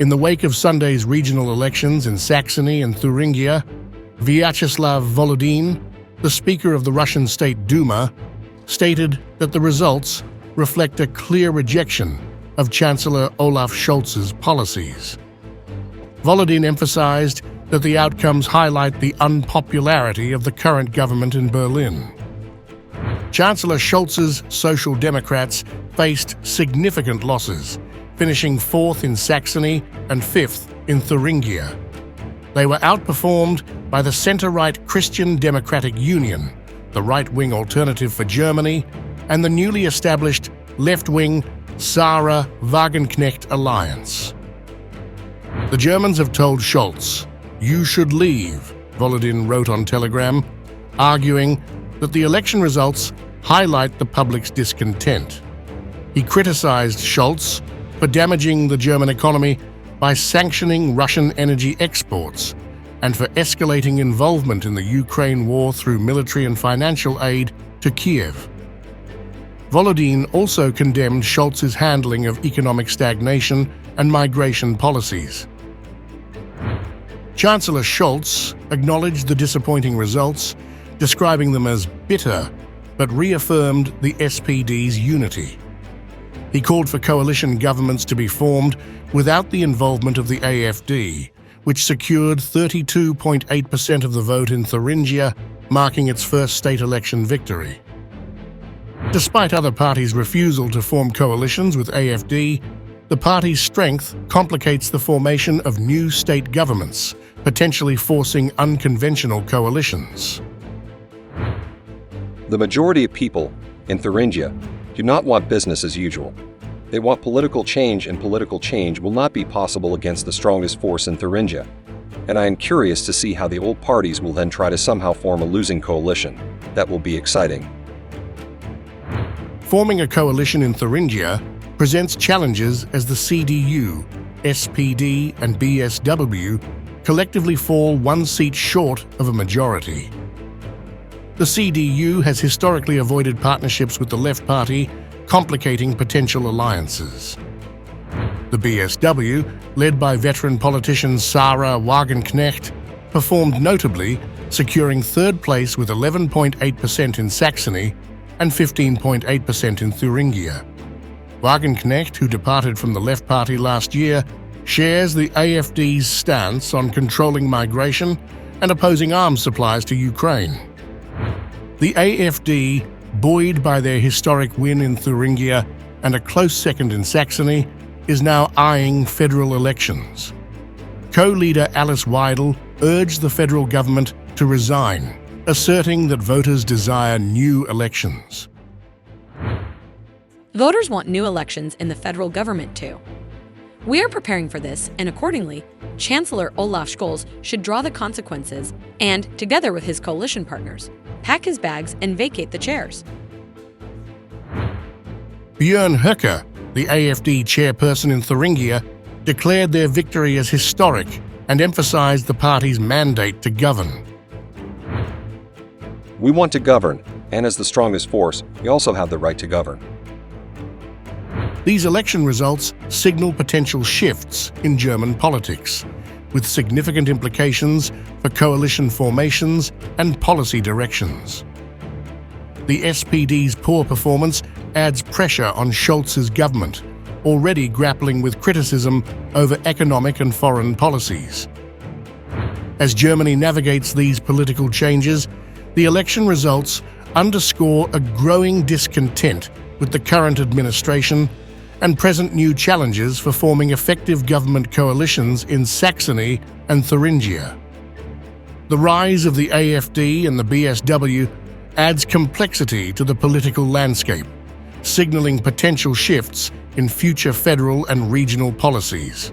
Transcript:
In the wake of Sunday's regional elections in Saxony and Thuringia, Vyacheslav Volodin, the Speaker of the Russian State Duma, stated that the results reflect a clear rejection of Chancellor Olaf Scholz's policies. Volodin emphasized that the outcomes highlight the unpopularity of the current government in Berlin. Chancellor Scholz's Social Democrats faced significant losses, finishing 4th in Saxony and 5th in Thuringia. They were outperformed by the center-right Christian Democratic Union, the right-wing Alternative for Germany, and the newly established left-wing Sarah Wagenknecht alliance. The Germans have told Scholz, "You should leave," Volodin wrote on Telegram, arguing that the election results highlight the public's discontent. He criticized Scholz for damaging the German economy by sanctioning Russian energy exports and for escalating involvement in the Ukraine war through military and financial aid to Kiev. Volodin also condemned Scholz's handling of economic stagnation and migration policies. Chancellor Scholz acknowledged the disappointing results, describing them as bitter, but reaffirmed the SPD's unity. He called for coalition governments to be formed without the involvement of the AfD, which secured 32.8% of the vote in Thuringia, marking its first state election victory. Despite other parties' refusal to form coalitions with AfD, the party's strength complicates the formation of new state governments, potentially forcing unconventional coalitions. The majority of people in Thuringia do not want business as usual. They want political change, and political change will not be possible against the strongest force in Thuringia. And I am curious to see how the old parties will then try to somehow form a losing coalition. That will be exciting. Forming a coalition in Thuringia presents challenges as the CDU, SPD, and BSW collectively fall one seat short of a majority. The CDU has historically avoided partnerships with the Left Party, complicating potential alliances. The BSW, led by veteran politician Sarah Wagenknecht, performed notably, securing third place with 11.8% in Saxony and 15.8% in Thuringia. Wagenknecht, who departed from the Left Party last year, shares the AfD's stance on controlling migration and opposing arms supplies to Ukraine. The AfD, buoyed by their historic win in Thuringia and a close second in Saxony, is now eyeing federal elections. Co-leader Alice Weidel urged the federal government to resign, asserting that voters desire new elections. Voters want new elections in the federal government too. We are preparing for this, and accordingly, Chancellor Olaf Scholz should draw the consequences and, together with his coalition partners, pack his bags and vacate the chairs. Björn Höcke, the AfD chairperson in Thuringia, declared their victory as historic and emphasized the party's mandate to govern. We want to govern, and as the strongest force, we also have the right to govern. These election results signal potential shifts in German politics, with significant implications for coalition formations and policy directions. The SPD's poor performance adds pressure on Scholz's government, already grappling with criticism over economic and foreign policies. As Germany navigates these political changes, the election results underscore a growing discontent with the current administration and present new challenges for forming effective government coalitions in Saxony and Thuringia. The rise of the AfD and the BSW adds complexity to the political landscape, signaling potential shifts in future federal and regional policies.